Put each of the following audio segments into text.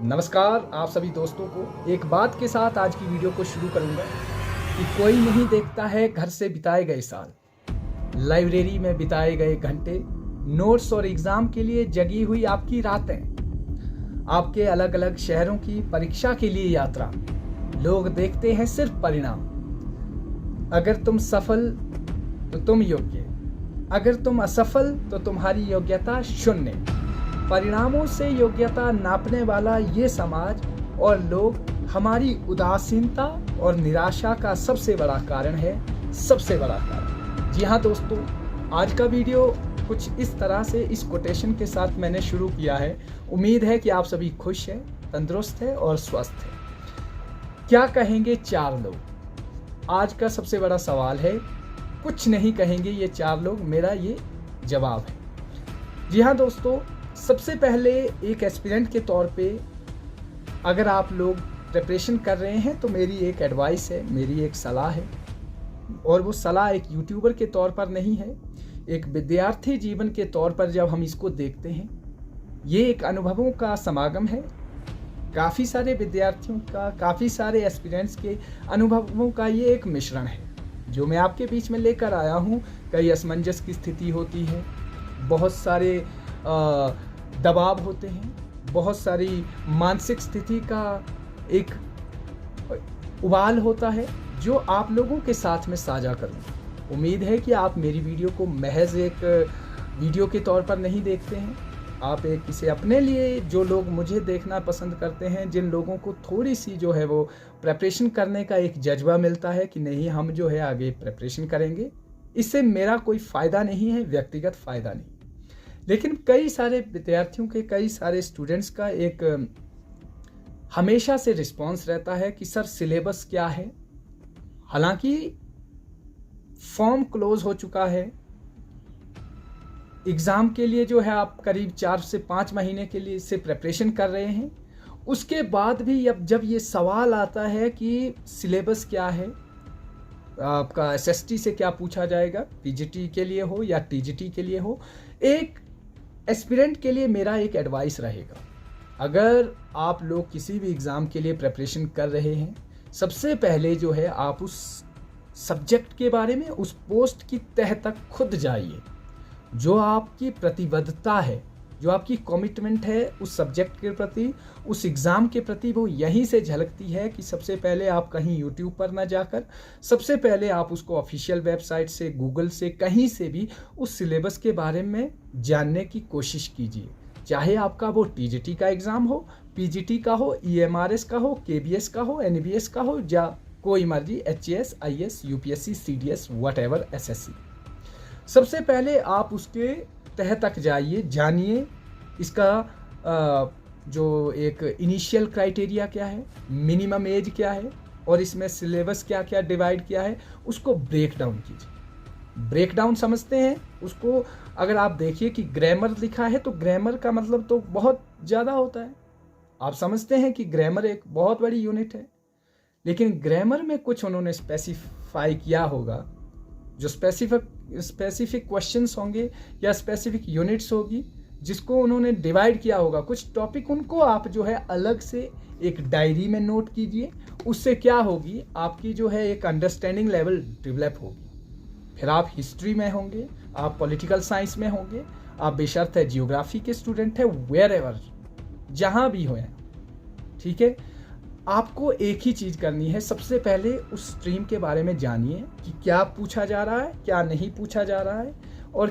नमस्कार आप सभी दोस्तों को। एक बात के साथ आज की वीडियो को शुरू करूंगा कि कोई नहीं देखता है घर से बिताए गए साल, लाइब्रेरी में बिताए गए घंटे, नोट्स और एग्जाम के लिए जगी हुई आपकी रातें, आपके अलग अलग शहरों की परीक्षा के लिए यात्रा। लोग देखते हैं सिर्फ परिणाम। अगर तुम सफल तो तुम योग्य, अगर तुम असफल तो तुम्हारी योग्यता शून्य। परिणामों से योग्यता नापने वाला ये समाज और लोग हमारी उदासीनता और निराशा का सबसे बड़ा कारण है, सबसे बड़ा कारण। जी हाँ दोस्तों, आज का वीडियो कुछ इस तरह से इस कोटेशन के साथ मैंने शुरू किया है। उम्मीद है कि आप सभी खुश हैं, तंदुरुस्त हैं और स्वस्थ हैं। क्या कहेंगे चार लोग? आज का सबसे बड़ा सवाल है। कुछ नहीं कहेंगे ये चार लोग, मेरा ये जवाब है। जी हाँ दोस्तों, सबसे पहले एक एस्पिरेंट के तौर पे अगर आप लोग प्रिपरेशन कर रहे हैं तो मेरी एक एडवाइस है, मेरी एक सलाह है। और वो सलाह एक यूट्यूबर के तौर पर नहीं है, एक विद्यार्थी जीवन के तौर पर जब हम इसको देखते हैं, ये एक अनुभवों का समागम है। काफ़ी सारे विद्यार्थियों का, काफ़ी सारे एस्पिरेंट्स के अनुभवों का ये एक मिश्रण है जो मैं आपके बीच में लेकर आया हूँ। कई असमंजस की स्थिति होती है, बहुत सारे दबाव होते हैं, बहुत सारी मानसिक स्थिति का एक उबाल होता है जो आप लोगों के साथ में साझा करूँ। उम्मीद है कि आप मेरी वीडियो को महज एक वीडियो के तौर पर नहीं देखते हैं, आप एक इसे अपने लिए, जो लोग मुझे देखना पसंद करते हैं, जिन लोगों को थोड़ी सी जो है वो प्रेपरेशन करने का एक जज्बा मिलता है कि नहीं हम जो है आगे प्रेपरेशन करेंगे। इससे मेरा कोई फ़ायदा नहीं है, व्यक्तिगत फ़ायदा नहीं, लेकिन कई सारे विद्यार्थियों के, कई सारे स्टूडेंट्स का एक हमेशा से रिस्पांस रहता है कि सर सिलेबस क्या है। हालांकि फॉर्म क्लोज हो चुका है, एग्ज़ाम के लिए जो है आप करीब 4 से 5 महीने के लिए इससे प्रिपरेशन कर रहे हैं, उसके बाद भी अब जब ये सवाल आता है कि सिलेबस क्या है, आपका एसएसटी से क्या पूछा जाएगा, पीजीटी के लिए हो या टीजीटी के लिए हो, एक एस्पिरेंट के लिए मेरा एक एडवाइस रहेगा। अगर आप लोग किसी भी एग्ज़ाम के लिए प्रिपरेशन कर रहे हैं, सबसे पहले जो है आप उस सब्जेक्ट के बारे में, उस पोस्ट की तह तक खुद जाइए। जो आपकी प्रतिबद्धता है, जो आपकी कमिटमेंट है उस सब्जेक्ट के प्रति, उस एग्ज़ाम के प्रति, वो यहीं से झलकती है कि सबसे पहले आप कहीं यूट्यूब पर ना जाकर, सबसे पहले आप उसको ऑफिशियल वेबसाइट से, गूगल से, कहीं से भी उस सिलेबस के बारे में जानने की कोशिश कीजिए। चाहे आपका वो टीजीटी का एग्ज़ाम हो, पीजीटी का हो, ईएमआरएस का हो, केबीएस का हो, एनबीएस का हो, या कोई मर्जी, HAS, IAS, UPSC, CDS, whatever, SSC. सबसे पहले आप उसके तह तक जाइए, जानिए इसका जो एक इनिशियल क्राइटेरिया क्या है, मिनिमम एज क्या है, और इसमें सिलेबस क्या क्या डिवाइड किया है, उसको ब्रेक डाउन कीजिए। ब्रेक डाउन समझते हैं उसको? अगर आप देखिए कि ग्रामर लिखा है तो ग्रामर का मतलब तो बहुत ज़्यादा होता है। आप समझते हैं कि ग्रामर एक बहुत बड़ी यूनिट है, लेकिन ग्रामर में कुछ उन्होंने स्पेसिफाई किया होगा, जो स्पेसिफिक क्वेश्चंस होंगे या स्पेसिफिक यूनिट्स होगी जिसको उन्होंने डिवाइड किया होगा। कुछ टॉपिक उनको आप जो है अलग से एक डायरी में नोट कीजिए। उससे क्या होगी, आपकी जो है एक अंडरस्टैंडिंग लेवल डेवलप होगी। फिर आप हिस्ट्री में होंगे, आप पॉलिटिकल साइंस में होंगे, आप बेशर्त है जियोग्राफी के स्टूडेंट है, वेयर एवर, जहाँ भी हो, ठीक है। आपको एक ही चीज़ करनी है, सबसे पहले उस स्ट्रीम के बारे में जानिए कि क्या पूछा जा रहा है, क्या नहीं पूछा जा रहा है, और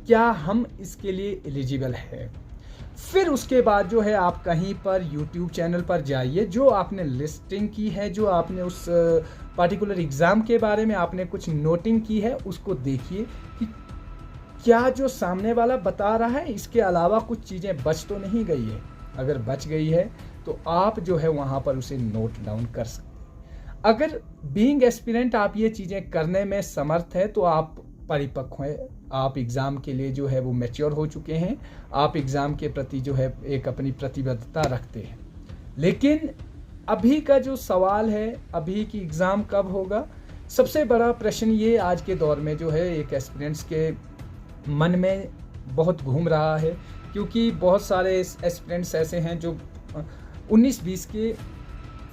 क्या हम इसके लिए एलिजिबल है। फिर उसके बाद जो है आप कहीं पर यूट्यूब चैनल पर जाइए, जो आपने लिस्टिंग की है, जो आपने उस पर्टिकुलर एग्ज़ाम के बारे में आपने कुछ नोटिंग की है, उसको देखिए कि क्या जो सामने वाला बता रहा है इसके अलावा कुछ चीज़ें बच तो नहीं गई है। अगर बच गई है तो आप जो है वहाँ पर उसे नोट डाउन कर सकते हैं। अगर बीइंग एस्पिरेंट आप ये चीज़ें करने में समर्थ है तो आप परिपक्व हैं, आप एग्ज़ाम के लिए जो है वो मैच्योर हो चुके हैं, आप एग्ज़ाम के प्रति जो है एक अपनी प्रतिबद्धता रखते हैं। लेकिन अभी का जो सवाल है, अभी की एग्ज़ाम कब होगा, सबसे बड़ा प्रश्न ये आज के दौर में जो है एक एस्पिरेंट्स के मन में बहुत घूम रहा है, क्योंकि बहुत सारे एस्पिरेंट्स ऐसे हैं जो 19-20 के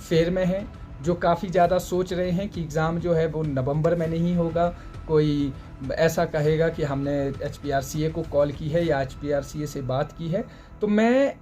फेर में हैं, जो काफ़ी ज़्यादा सोच रहे हैं कि एग्ज़ाम जो है वो नवंबर में नहीं होगा। कोई ऐसा कहेगा कि हमने HPRCA को कॉल की है या HPRCA से बात की है। तो मैं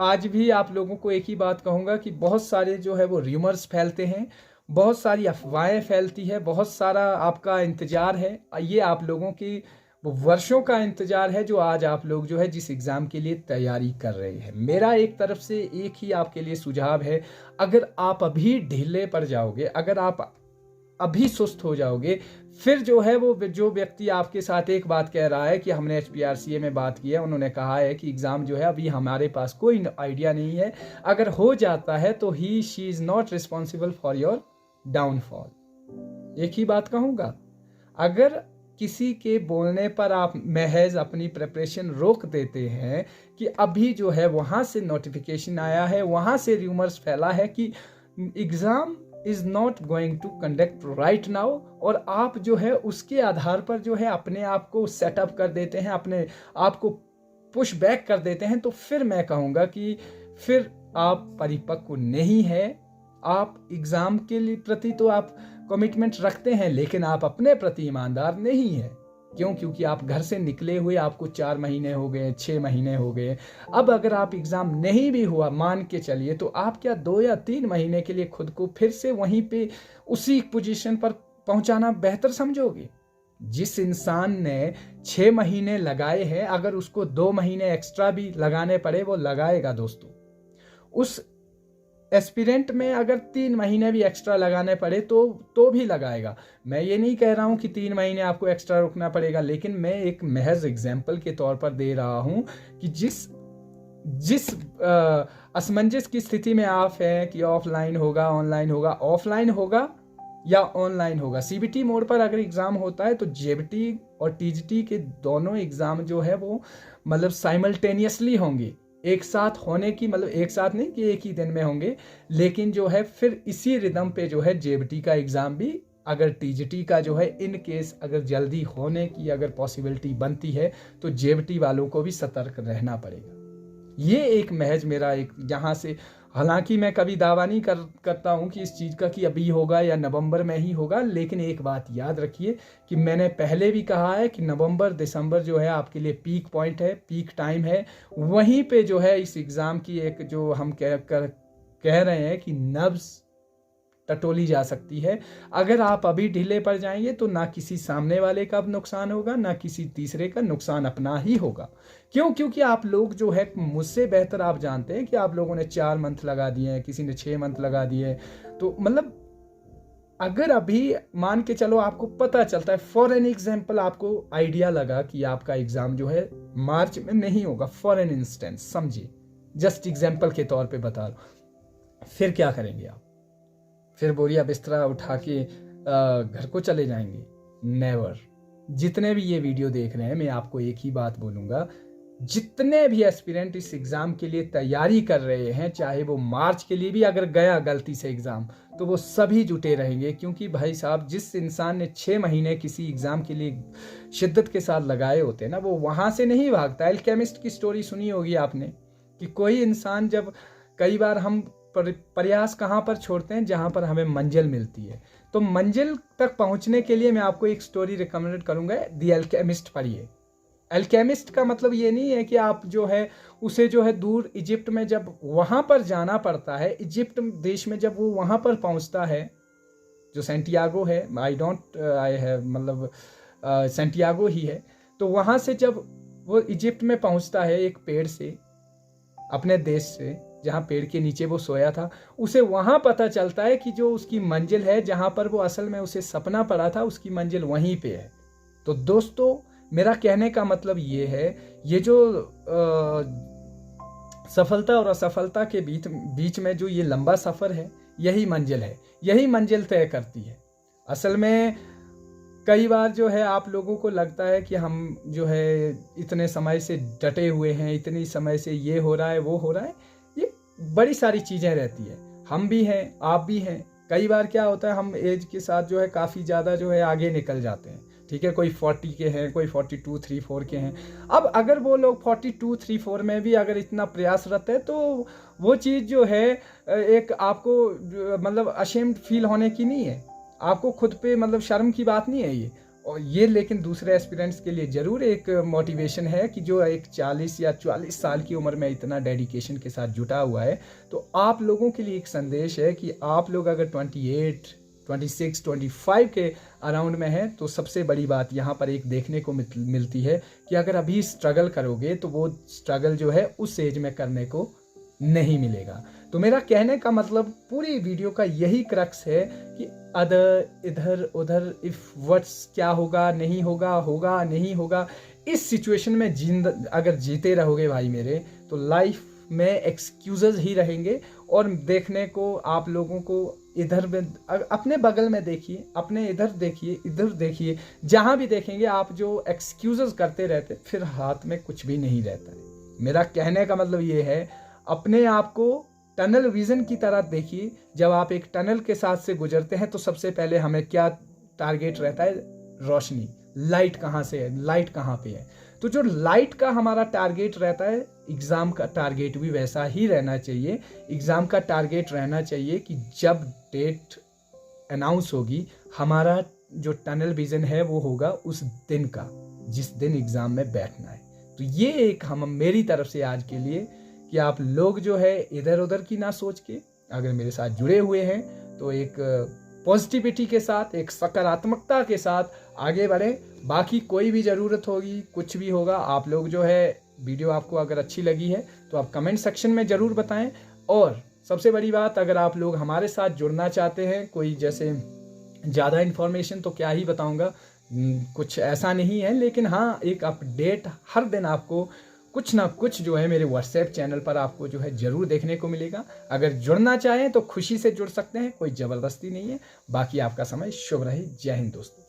आज भी आप लोगों को एक ही बात कहूँगा कि बहुत सारे जो है वो र्यूमर्स फैलते हैं, बहुत सारी अफवाहें फैलती है, बहुत सारा आपका इंतज़ार है। ये आप लोगों की वो वर्षों का इंतज़ार है जो आज आप लोग जो है जिस एग्ज़ाम के लिए तैयारी कर रहे हैं। मेरा एक तरफ से एक ही आपके लिए सुझाव है, अगर आप अभी ढीले पड़ जाओगे, अगर आप अभी सुस्त हो जाओगे, फिर जो है वो जो व्यक्ति आपके साथ एक बात कह रहा है कि हमने HPRCA में बात की है, उन्होंने कहा है कि एग्ज़ाम जो है अभी हमारे पास कोई आइडिया नहीं है, अगर हो जाता है तो she is not responsible for your downfall. एक ही बात कहूँगा, अगर किसी के बोलने पर आप महज अपनी प्रिपरेशन रोक देते हैं कि अभी जो है वहाँ से नोटिफिकेशन आया है, वहाँ से र्यूमर्स फैला है कि exam is not going to conduct right now, और आप जो है उसके आधार पर जो है अपने आप को सेटअप कर देते हैं, अपने आप को पुश बैक कर देते हैं, तो फिर मैं कहूँगा कि फिर आप परिपक्व नहीं है। आप एग्ज़ाम के लिए प्रति तो आप कमिटमेंट रखते हैं, लेकिन आप अपने प्रति ईमानदार नहीं है। क्यों? क्योंकि आप घर से निकले हुए आपको 4 महीने हो गए, 6 महीने हो गए। अब अगर आप एग्ज़ाम नहीं भी हुआ मान के चलिए, तो आप क्या 2 या 3 महीने के लिए खुद को फिर से वहीं पे उसी पोजीशन पर पहुंचाना बेहतर समझोगे? जिस इंसान ने 6 महीने लगाए हैं, अगर उसको 2 महीने एक्स्ट्रा भी लगाने पड़े वो लगाएगा दोस्तों। उस एस्पिरेंट में अगर 3 महीने भी एक्स्ट्रा लगाने पड़े तो भी लगाएगा। मैं ये नहीं कह रहा हूँ कि 3 महीने आपको एक्स्ट्रा रुकना पड़ेगा, लेकिन मैं एक महज एग्जाम्पल के तौर पर दे रहा हूँ कि जिस असमंजस की स्थिति में आप हैं कि ऑफलाइन होगा, ऑनलाइन होगा, ऑफलाइन होगा या ऑनलाइन होगा। CBT मोड पर अगर एग्ज़ाम होता है तो JBT और TGT के दोनों एग्ज़ाम जो है वो मतलब साइमल्टेनियसली होंगे, एक साथ होने की मतलब एक साथ नहीं कि एक ही दिन में होंगे, लेकिन जो है फिर इसी रिदम पे जो है JBT का एग्ज़ाम भी, अगर TGT का जो है इन केस अगर जल्दी होने की अगर पॉसिबिलिटी बनती है तो JBT वालों को भी सतर्क रहना पड़ेगा। ये एक महज मेरा एक यहाँ से, हालांकि मैं कभी दावा नहीं करता हूँ कि इस चीज़ का कि अभी होगा या नवंबर में ही होगा, लेकिन एक बात याद रखिए कि मैंने पहले भी कहा है कि नवंबर दिसंबर जो है आपके लिए पीक पॉइंट है, पीक टाइम है। वहीं पे जो है इस एग्ज़ाम की एक जो हम कह रहे हैं कि नब्ज़ टटोली जा सकती है। अगर आप अभी ढीले पड़ जाएंगे तो ना किसी सामने वाले का नुकसान होगा, ना किसी तीसरे का, नुकसान अपना ही होगा। क्यों? क्योंकि आप लोग जो है मुझसे बेहतर आप जानते हैं कि आप लोगों ने 4 मंथ लगा दिए हैं, किसी ने 6 मंथ लगा दिए। तो मतलब अगर अभी मान के चलो आपको पता चलता है, फॉर एन एग्जाम्पल आपको आइडिया लगा कि आपका एग्ज़ाम जो है मार्च में नहीं होगा, फॉर एन इंस्टेंस समझिए, जस्ट एग्जाम्पल के तौर पे बता रहा हूँ, फिर क्या करेंगे आप? फिर बोरिया बिस्तरा उठा के घर को चले जाएंगे? नेवर। जितने भी ये वीडियो देख रहे हैं, मैं आपको एक ही बात बोलूँगा, जितने भी एस्पिरेंट इस एग्ज़ाम के लिए तैयारी कर रहे हैं, चाहे वो मार्च के लिए भी अगर गया गलती से एग्ज़ाम, तो वो सभी जुटे रहेंगे। क्योंकि भाई साहब, जिस इंसान ने 6 महीने किसी एग्ज़ाम के लिए शिद्दत के साथ लगाए होते हैं ना, वो वहाँ से नहीं भागता। एल्केमिस्ट की स्टोरी सुनी होगी आपने कि कोई इंसान जब, कई बार हम प्रयास कहाँ पर छोड़ते हैं? जहाँ पर हमें मंजिल मिलती है। तो मंजिल तक पहुँचने के लिए मैं आपको एक स्टोरी रिकमेंड करूँगा, द एल्केमिस्ट पढ़िए। एल्केमिस्ट का मतलब ये नहीं है कि आप जो है उसे जो है दूर इजिप्ट में जब वहाँ पर जाना पड़ता है, इजिप्ट देश में जब वो वहाँ पर पहुँचता है, जो सेंटियागो है, आई है मतलब सेंटियागो ही है, तो वहाँ से जब वो इजिप्ट में पहुँचता है एक पेड़ से, अपने देश से, जहाँ पेड़ के नीचे वो सोया था, उसे वहाँ पता चलता है कि जो उसकी मंजिल है, जहाँ पर वो असल में उसे सपना पड़ा था, उसकी मंजिल वहीं पे है। तो दोस्तों, मेरा कहने का मतलब ये है, ये जो सफलता और असफलता के बीच में जो ये लंबा सफ़र है, यही मंजिल है, यही मंजिल तय करती है। असल में कई बार जो है आप लोगों को लगता है कि हम जो है इतने समय से डटे हुए हैं, इतनी समय से ये हो रहा है, वो हो रहा है, ये बड़ी सारी चीज़ें रहती है। हम भी हैं, आप भी हैं। कई बार क्या होता है, हम एज के साथ जो है काफ़ी ज़्यादा जो है आगे निकल जाते हैं, ठीक है, कोई 40 के हैं, कोई 42, 34 के हैं। अब अगर वो लोग 42, 34 में भी अगर इतना प्रयासरत है तो वो चीज़ जो है एक आपको मतलब अशेम्ड फील होने की नहीं है, आपको खुद पे मतलब शर्म की बात नहीं है ये। और ये लेकिन दूसरे एस्पिरेंट्स के लिए ज़रूर एक मोटिवेशन है कि जो एक 40 या 44 साल की उम्र में इतना डेडिकेशन के साथ जुटा हुआ है। तो आप लोगों के लिए एक संदेश है कि आप लोग अगर 28, 26, 25 के अराउंड में है तो सबसे बड़ी बात यहाँ पर एक देखने को मिलती है कि अगर अभी स्ट्रगल करोगे तो वो स्ट्रगल जो है उस एज में करने को नहीं मिलेगा। तो मेरा कहने का मतलब पूरी वीडियो का यही क्रक्स है कि अदर, इधर उधर, इफ व्हाट्स, क्या होगा नहीं होगा, होगा नहीं होगा, इस सिचुएशन में अगर जीते रहोगे भाई मेरे, तो लाइफ में एक्सक्यूजेज ही रहेंगे। और देखने को आप लोगों को इधर में, अपने बगल में देखिए, अपने इधर देखिए, जहाँ भी देखेंगे आप जो एक्सक्यूजेज करते रहते, फिर हाथ में कुछ भी नहीं रहता है। मेरा कहने का मतलब ये है, अपने आप को टनल विजन की तरह देखिए। जब आप एक टनल के साथ से गुजरते हैं तो सबसे पहले हमें क्या टारगेट रहता है? रोशनी, लाइट कहाँ से है, लाइट कहाँ पे है। तो जो लाइट का हमारा टारगेट रहता है, एग्ज़ाम का टारगेट भी वैसा ही रहना चाहिए। एग्ज़ाम का टारगेट रहना चाहिए कि जब डेट अनाउंस होगी, हमारा जो टनल विजन है वो होगा उस दिन का, जिस दिन एग्ज़ाम में बैठना है। तो ये एक मेरी तरफ से आज के लिए कि आप लोग जो है इधर उधर की ना सोच के अगर मेरे साथ जुड़े हुए हैं तो एक पॉजिटिविटी के साथ, एक सकारात्मकता के साथ आगे बढ़ें। बाकी कोई भी ज़रूरत होगी, कुछ भी होगा, आप लोग जो है वीडियो आपको अगर अच्छी लगी है तो आप कमेंट सेक्शन में ज़रूर बताएं। और सबसे बड़ी बात, अगर आप लोग हमारे साथ जुड़ना चाहते हैं, कोई जैसे ज़्यादा इन्फॉर्मेशन तो क्या ही बताऊँगा, कुछ ऐसा नहीं है, लेकिन हाँ एक अपडेट हर दिन आपको कुछ ना कुछ जो है मेरे व्हाट्सएप चैनल पर आपको जो है ज़रूर देखने को मिलेगा। अगर जुड़ना चाहें तो खुशी से जुड़ सकते हैं, कोई ज़बरदस्ती नहीं है। बाकी आपका समय शुभ रहे। जय हिंद दोस्तों।